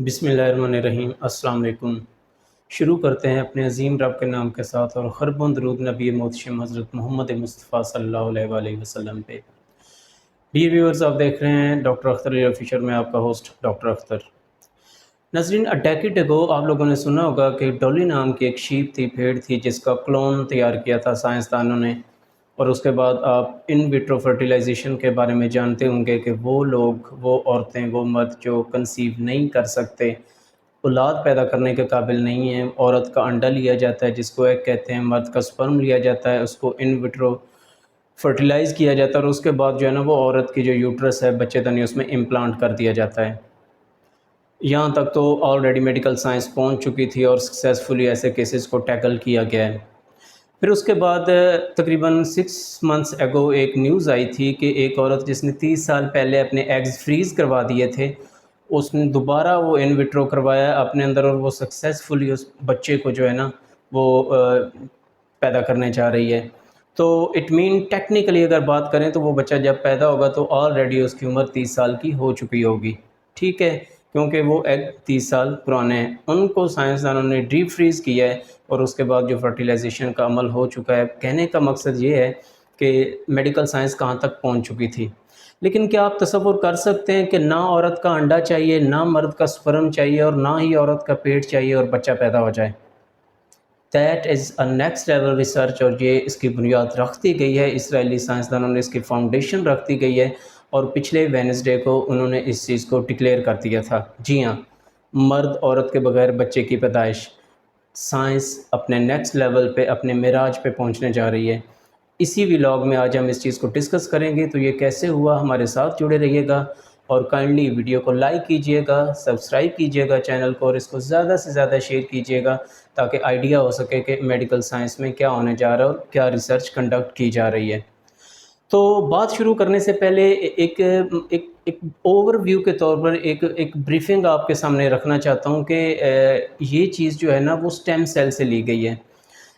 بسم اللہ الرحمن الرحیم۔ السلام علیکم۔ شروع کرتے ہیں اپنے عظیم رب کے نام کے ساتھ اور خربوں درود نبی محتشم حضرت محمد مصطفیٰ صلی اللہ علیہ وآلہ وسلم پہ۔ ڈیئر ویورز، آپ دیکھ رہے ہیں ڈاکٹر اختر علی آفیشر میں آپ کا ہوسٹ ڈاکٹر اختر۔ ناظرین، ڈیکیڈ اگو آپ لوگوں نے سنا ہوگا کہ ڈولی نام کی ایک شیپ تھی، بھیڑ تھی، جس کا کلون تیار کیا تھا سائنسدانوں نے، اور اس کے بعد آپ ان ویٹرو فرٹیلائزیشن کے بارے میں جانتے ہوں گے کہ وہ لوگ، وہ عورتیں، وہ مرد جو کنسیو نہیں کر سکتے، اولاد پیدا کرنے کے قابل نہیں ہیں، عورت کا انڈا لیا جاتا ہے جس کو ایگ کہتے ہیں، مرد کا سپرم لیا جاتا ہے، اس کو ان ویٹرو فرٹیلائز کیا جاتا ہے، اور اس کے بعد جو ہے نا وہ عورت کی جو یوٹرس ہے، بچے دانی، اس میں امپلانٹ کر دیا جاتا ہے۔ یہاں تک تو آلریڈی میڈیکل سائنس پہنچ چکی تھی اور سکسیزفلی ایسے کیسز کو ٹیکل کیا گیا ہے۔ پھر اس کے بعد تقریباً 6 منتھس ایگو ایک نیوز آئی تھی کہ ایک عورت جس نے 30 سال پہلے اپنے ایگز فریز کروا دیے تھے، اس نے دوبارہ وہ ان ویٹرو کروایا اپنے اندر، اور وہ سکسیزفلی اس بچے کو جو ہے نا وہ پیدا کرنے جا رہی ہے۔ تو اٹ مین ٹیکنیکلی اگر بات کریں تو وہ بچہ جب پیدا ہوگا تو آلریڈی اس کی عمر 30 سال کی ہو چکی ہوگی، ٹھیک ہے، کیونکہ وہ ایگ 30 سال پرانے ہیں۔ ان کو سائنسدانوں نے ڈیپ فریز کیا ہے اور اس کے بعد جو فرٹیلائزیشن کا عمل ہو چکا ہے۔ کہنے کا مقصد یہ ہے کہ میڈیکل سائنس کہاں تک پہنچ چکی تھی۔ لیکن کیا آپ تصور کر سکتے ہیں کہ نہ عورت کا انڈا چاہیے، نہ مرد کا سپرم چاہیے، اور نہ ہی عورت کا پیٹ چاہیے اور بچہ پیدا ہو جائے؟ That is a next level research, اور یہ اس کی بنیاد رکھ دی گئی ہے، اسرائیلی سائنسدانوں نے اس کی فاؤنڈیشن رکھ دی گئی ہے، اور پچھلے وینسڈے کو انہوں نے اس چیز کو ڈکلیئر کر دیا تھا۔ جی ہاں، مرد عورت کے بغیر بچے کی پیدائش، سائنس اپنے نیکسٹ لیول پہ، اپنے معراج پہ پہنچنے جا رہی ہے۔ اسی ولاگ میں آج ہم اس چیز کو ڈسکس کریں گے، تو یہ کیسے ہوا، ہمارے ساتھ جڑے رہیے گا، اور کائنڈلی ویڈیو کو لائک کیجئے گا، سبسکرائب کیجئے گا چینل کو، اور اس کو زیادہ سے زیادہ شیئر کیجئے گا تاکہ آئیڈیا ہو سکے کہ میڈیکل سائنس میں کیا ہونے جا رہا ہے اور کیا ریسرچ کنڈکٹ کی جا رہی ہے۔ تو بات شروع کرنے سے پہلے ایک اوور ویو کے طور پر ایک بریفنگ آپ کے سامنے رکھنا چاہتا ہوں کہ یہ چیز جو ہے نا وہ سٹیم سیل سے لی گئی ہے۔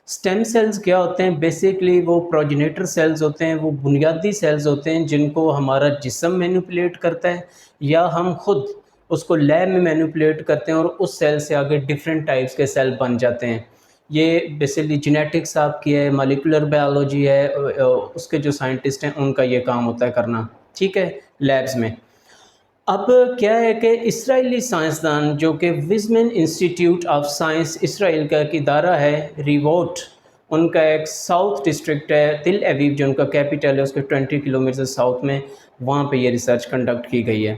سٹیم سیلز کیا ہوتے ہیں؟ بیسیکلی وہ پروجینیٹر سیلز ہوتے ہیں، وہ بنیادی سیلز ہوتے ہیں جن کو ہمارا جسم مینیپولیٹ کرتا ہے، یا ہم خود اس کو لیب میں مینیپولیٹ کرتے ہیں، اور اس سیل سے آگے ڈیفرنٹ ٹائپس کے سیل بن جاتے ہیں۔ یہ بیسیکلی جینیٹکس آپ کی ہے، مالیکولر بائیولوجی ہے، اس کے جو سائنٹسٹ ہیں ان کا یہ کام ہوتا ہے کرنا، ٹھیک ہے، لیبز میں۔ اب کیا ہے کہ اسرائیلی سائنسدان جو کہ وزمن انسٹیٹیوٹ آف سائنس اسرائیل کا ایک ادارہ ہے، ریووٹ، ان کا ایک ساؤتھ ڈسٹرکٹ ہے تل اویو جو ان کا کیپیٹل ہے، اس کے 20 کلومیٹر ساؤتھ میں، وہاں پہ یہ ریسرچ کنڈکٹ کی گئی ہے۔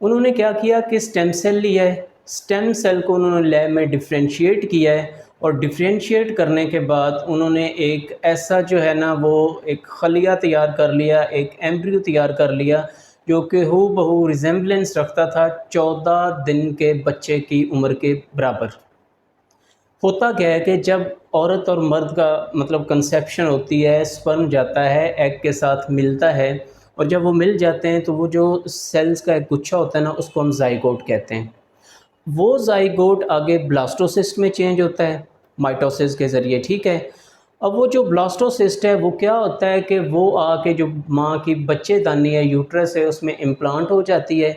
انہوں نے کیا کیا کہ سٹیم سیل لیا ہے، سٹیم سیل کو انہوں نے لیب میں ڈفرینشیٹ کیا ہے، اور ڈفرینشیٹ کرنے کے بعد انہوں نے ایک ایسا جو ہے نا وہ ایک خلیہ تیار کر لیا، ایک ایمبریو تیار کر لیا جو کہ ہو بہو ریزمبلنس رکھتا تھا 14 دن کے بچے کی عمر کے برابر۔ ہوتا کیا ہے کہ جب عورت اور مرد کا مطلب کنسیپشن ہوتی ہے، سپرم جاتا ہے ایگ کے ساتھ ملتا ہے، اور جب وہ مل جاتے ہیں تو وہ جو سیلز کا ایک گچھا ہوتا ہے نا اس کو ہم زائگوٹ کہتے ہیں۔ وہ زائگوٹ آگے بلاسٹوسسٹ میں چینج ہوتا ہے مائٹوسس کے ذریعے، ٹھیک ہے۔ اب وہ جو بلاسٹوسسٹ ہے وہ کیا ہوتا ہے کہ وہ آ کے جو ماں کی بچے دانی ہے، یوٹرس ہے، اس میں امپلانٹ ہو جاتی ہے،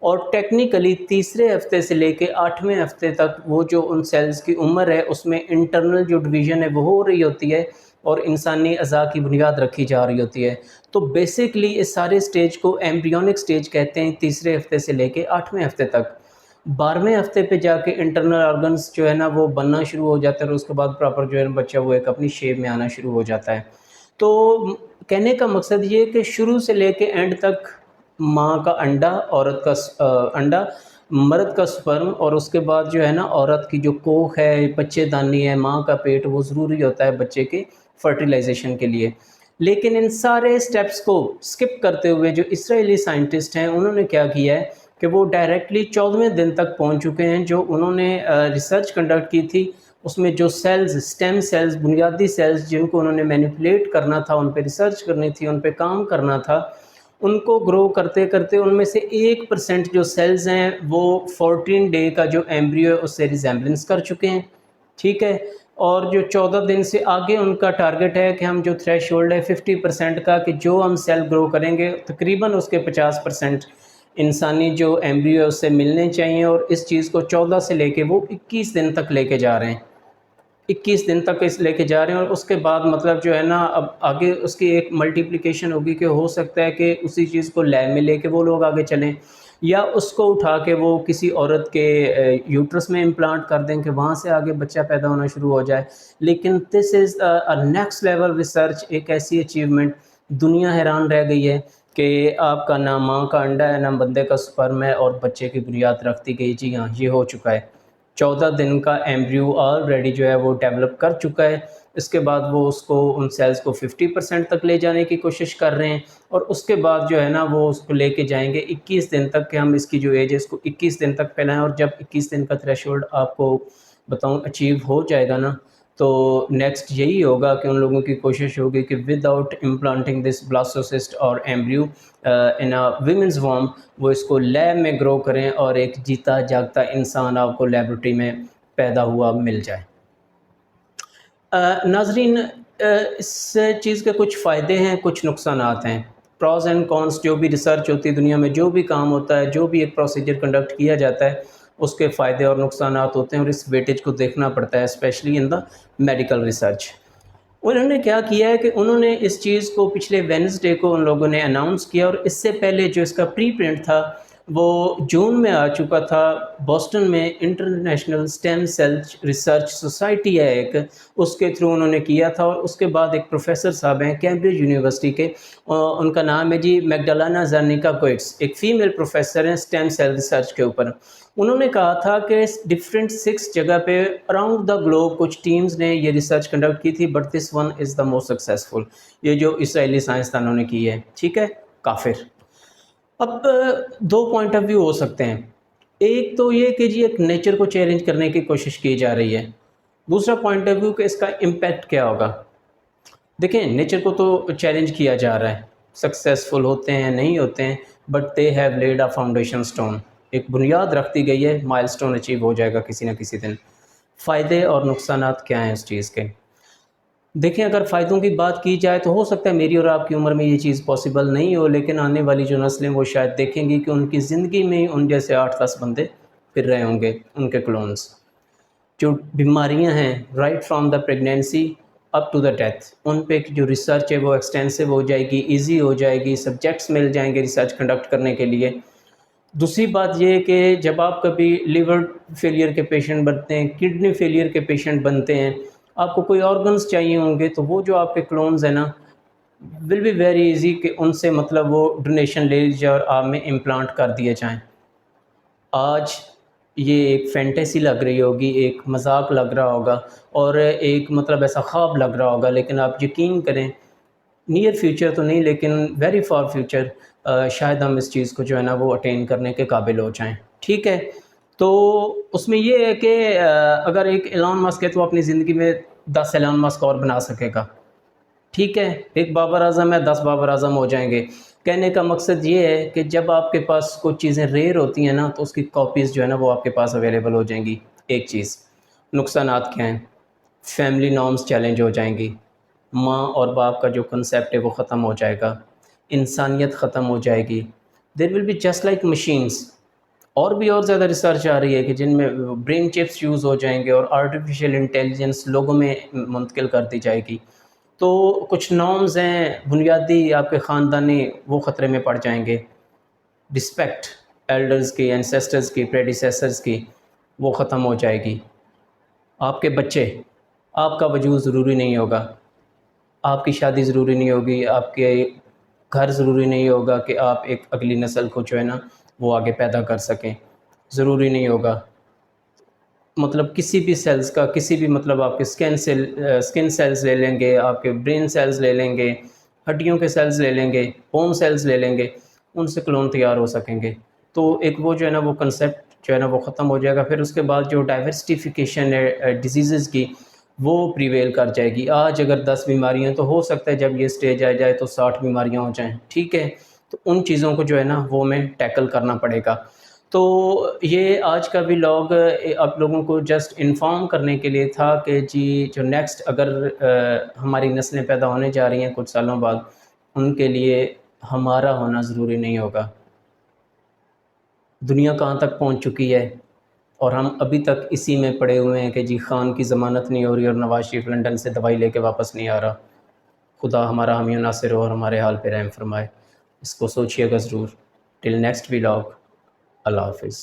اور ٹیکنیکلی تیسرے ہفتے سے لے کے 8ویں ہفتے تک وہ جو ان سیلز کی عمر ہے اس میں انٹرنل جو ڈویژن ہے وہ ہو رہی ہوتی ہے، اور انسانی اعضاء کی بنیاد رکھی جا رہی ہوتی ہے۔ تو بیسیکلی اس سارے سٹیج کو ایمبریونک سٹیج کہتے ہیں، تیسرے ہفتے سے لے کے 8ویں ہفتے تک۔ 12ویں ہفتے پہ جا کے انٹرنل آرگنز جو ہے نا وہ بننا شروع ہو جاتا ہے، اور اس کے بعد پراپر جو ہے نا بچہ وہ ایک اپنی شیپ میں آنا شروع ہو جاتا ہے۔ تو کہنے کا مقصد یہ کہ شروع سے لے کے اینڈ تک ماں کا انڈا، عورت کا انڈا، مرد کا سپرم، اور اس کے بعد جو ہے نا عورت کی جو کوکھ ہے، بچے دانی ہے، ماں کا پیٹ، وہ ضروری ہوتا ہے بچے کے فرٹیلائزیشن کے لیے۔ لیکن ان سارے سٹیپس کو سکپ کرتے ہوئے جو اسرائیلی سائنٹسٹ ہیں انہوں نے کیا کیا ہے کہ وہ ڈائریکٹلی 14ویں دن تک پہنچ چکے ہیں۔ جو انہوں نے ریسرچ کنڈکٹ کی تھی اس میں جو سیلز، سٹیم سیلز، بنیادی سیلز جن کو انہوں نے مینیپولیٹ کرنا تھا، ان پہ ریسرچ کرنی تھی، ان پہ کام کرنا تھا، ان کو گرو کرتے کرتے ان میں سے 1% جو سیلز ہیں وہ 14 ڈے کا جو ایمبریو ہے اس سے ریزمبلنس کر چکے ہیں، ٹھیک ہے۔ اور جو 14 دن سے آگے ان کا ٹارگٹ ہے کہ ہم جو تھریش ہولڈ ہے 50% کا، کہ جو ہم سیل گرو کریں گے تقریباً اس کے 50% انسانی جو ایمبریو ہے اس سے ملنے چاہیے، اور اس چیز کو 14 سے لے کے وہ 21 دن تک لے کے جا رہے ہیں، 21 دن تک اس لے کے جا رہے ہیں، اور اس کے بعد مطلب جو ہے نا اب آگے اس کی ایک ملٹیپلیکیشن ہوگی کہ ہو سکتا ہے کہ اسی چیز کو لیب میں لے کے وہ لوگ آگے چلیں، یا اس کو اٹھا کے وہ کسی عورت کے یوٹرس میں امپلانٹ کر دیں کہ وہاں سے آگے بچہ پیدا ہونا شروع ہو جائے۔ لیکن دس از نیکسٹ لیول ریسرچ، ایک ایسی اچیومنٹ، دنیا حیران رہ گئی ہے کہ آپ کا نہ ماں کا انڈا ہے نہ بندے کا سپرم ہے، اور بچے کی بنیاد رکھتی گئی، جی ہاں یہ ہو چکا ہے، 14 دن کا ایمبریو آلریڈی جو ہے وہ ڈیولپ کر چکا ہے۔ اس کے بعد وہ اس کو ان سیلز کو 50% تک لے جانے کی کوشش کر رہے ہیں، اور اس کے بعد جو ہے نا وہ اس کو لے کے جائیں گے 21 دن تک، کہ ہم اس کی جو ایج ہے اس کو 21 دن تک پھیلائیں، اور جب 21 دن کا تھریش ہولڈ آپ کو بتاؤں اچیو ہو جائے گا نا، تو نیکسٹ یہی ہوگا کہ ان لوگوں کی کوشش ہوگی کہ ود آؤٹ امپلانٹنگ دس بلاسٹوسسٹ اور ایمبریو ان ویمنز وارم، وہ اس کو لیب میں گرو کریں اور ایک جیتا جاگتا انسان آپ کو لیبورٹری میں پیدا ہوا مل جائے۔ ناظرین، اس چیز کے کچھ فائدے ہیں، کچھ نقصانات ہیں، پروز اینڈ کونس، جو بھی ریسرچ ہوتی ہے دنیا میں، جو بھی کام ہوتا ہے، جو بھی ایک پروسیجر کنڈکٹ کیا جاتا ہے، اس کے فائدے اور نقصانات ہوتے ہیں، اور اس ویٹیج کو دیکھنا پڑتا ہے، especially in the medical research. انہوں نے کیا کیا ہے کہ انہوں نے اس چیز کو پچھلے وینسڈے کو ان لوگوں نے اناؤنس کیا، اور اس سے پہلے جو اس کا پری پرنٹ تھا وہ جون میں آ چکا تھا، بوسٹن میں international stem cell research society ہے ایک، اس کے تھرو انہوں نے کیا تھا، اور اس کے بعد ایک پروفیسر صاحب ہیں کیمبرج یونیورسٹی کے، ان کا نام ہے جی میگڈالینا زرنیکا کوئٹس، ایک فیمیل پروفیسر ہیں اسٹیم سیل ریسرچ کے اوپر۔ انہوں نے کہا تھا کہ ڈفرینٹ 6 جگہ پہ اراؤنڈ دا گلوب کچھ ٹیمز نے یہ ریسرچ کنڈکٹ کی تھی، but this one is the most successful, یہ جو اسرائیلی سائنسدانوں نے کی ہے، ٹھیک ہے، کافر۔ اب 2 پوائنٹ آف ویو ہو سکتے ہیں، ایک تو یہ کہ جی ایک نیچر کو چیلنج کرنے کی کوشش کی جا رہی ہے، دوسرا پوائنٹ آف ویو کہ اس کا امپیکٹ کیا ہوگا۔ دیکھیں نیچر کو تو چیلنج کیا جا رہا ہے، سکسیزفل ہوتے ہیں نہیں ہوتے ہیں، but they have lead a foundation stone, ایک بنیاد رکھتی گئی ہے، مائل سٹون اچیو ہو جائے گا کسی نہ کسی دن۔ فائدے اور نقصانات کیا ہیں اس چیز کے؟ دیکھیں اگر فائدوں کی بات کی جائے تو ہو سکتا ہے میری اور آپ کی عمر میں یہ چیز پاسبل نہیں ہو، لیکن آنے والی جو نسلیں وہ شاید دیکھیں گی کہ ان کی زندگی میں ان جیسے 8-10 بندے پھر رہے ہوں گے، ان کے کلونز۔ جو بیماریاں ہیں right from the pregnancy up to the death, ان پہ جو ریسرچ ہے وہ ایکسٹینسو ہو جائے گی، ایزی ہو جائے گی، سبجیکٹس مل جائیں گے ریسرچ کنڈکٹ کرنے کے لیے۔ دوسری بات یہ کہ جب آپ کبھی لیور فیلئر کے پیشنٹ بنتے ہیں، کڈنی فیلئر کے پیشنٹ بنتے ہیں، آپ کو کوئی آرگنز چاہیے ہوں گے، تو وہ جو آپ کے کلونز ہیں نا ول بی ویری ایزی کہ ان سے مطلب وہ ڈونیشن لے لیجیے اور آپ میں امپلانٹ کر دیے جائیں۔ آج یہ ایک فینٹیسی لگ رہی ہوگی، ایک مذاق لگ رہا ہوگا، اور ایک مطلب ایسا خواب لگ رہا ہوگا، لیکن آپ یقین کریں نیئر فیوچر تو نہیں لیکن ویری فار فیوچر شاید ہم اس چیز کو جو ہے نا وہ اٹین کرنے کے قابل ہو جائیں، ٹھیک ہے۔ تو اس میں یہ ہے کہ اگر ایک ایلان مسک ہے تو اپنی زندگی میں 10 ایلان مسک اور بنا سکے گا، ٹھیک ہے، ایک بابر اعظم ہے 10 بابر اعظم ہو جائیں گے۔ کہنے کا مقصد یہ ہے کہ جب آپ کے پاس کوئی چیزیں ریئر ہوتی ہیں نا تو اس کی کاپیز جو ہے نا وہ آپ کے پاس اویلیبل ہو جائیں گی، ایک چیز۔ نقصانات کیا ہیں؟ فیملی نارمز چیلنج ہو جائیں گی، ماں اور باپ کا جو کنسیپٹ ہے وہ ختم ہو جائے گا، انسانیت ختم ہو جائے گی، there will be just like machines. اور بھی اور زیادہ ریسرچ آ رہی ہے کہ جن میں برین چپس یوز ہو جائیں گے اور آرٹیفیشیل انٹیلیجنس لوگوں میں منتقل کر دی جائے گی، تو کچھ نارمز ہیں بنیادی آپ کے خاندانی وہ خطرے میں پڑ جائیں گے، رسپیکٹ ایلڈرز کی، اینسیسٹرز کی، پریڈیسیسرز کی، وہ ختم ہو جائے گی۔ آپ کے بچے، آپ کا وجود ضروری نہیں ہوگا، آپ کی شادی ضروری نہیں ہوگی، آپ کے گھر ضروری نہیں ہوگا کہ آپ ایک اگلی نسل کو جو ہے نا وہ آگے پیدا کر سکیں، ضروری نہیں ہوگا۔ مطلب کسی بھی سیلز کا، کسی بھی مطلب آپ کے سکن سیلز لے لیں گے، آپ کے برین سیلز لے لیں گے، ہڈیوں کے سیلز لے لیں گے، بون سیلز لے لیں گے، ان سے کلون تیار ہو سکیں گے۔ تو ایک وہ جو ہے نا وہ کنسیپٹ جو ہے نا وہ ختم ہو جائے گا۔ پھر اس کے بعد جو ڈائیورسٹیفیکیشن ہے ڈیزیزز کی وہ پریویل کر جائے گی۔ آج اگر 10 بیماریاں تو ہو سکتا ہے جب یہ سٹیج آ جائے تو 60 بیماریاں ہو جائیں، ٹھیک ہے۔ تو ان چیزوں کو جو ہے نا وہ ہمیں ٹیکل کرنا پڑے گا۔ تو یہ آج کا بھی لاگ آپ لوگوں کو جسٹ انفارم کرنے کے لیے تھا کہ جی جو نیکسٹ اگر ہماری نسلیں پیدا ہونے جا رہی ہیں کچھ سالوں بعد، ان کے لیے ہمارا ہونا ضروری نہیں ہوگا، دنیا کہاں تک پہنچ چکی ہے، اور ہم ابھی تک اسی میں پڑے ہوئے ہیں کہ جی خان کی ضمانت نہیں ہو رہی اور نواز شریف لنڈن سے دوائی لے کے واپس نہیں آ رہا۔ خدا ہمارا حامی و ناصر ہو اور ہمارے حال پہ رحم فرمائے۔ اس کو سوچیے گا ضرور۔ ٹل نیکسٹ ولاگ، اللہ حافظ۔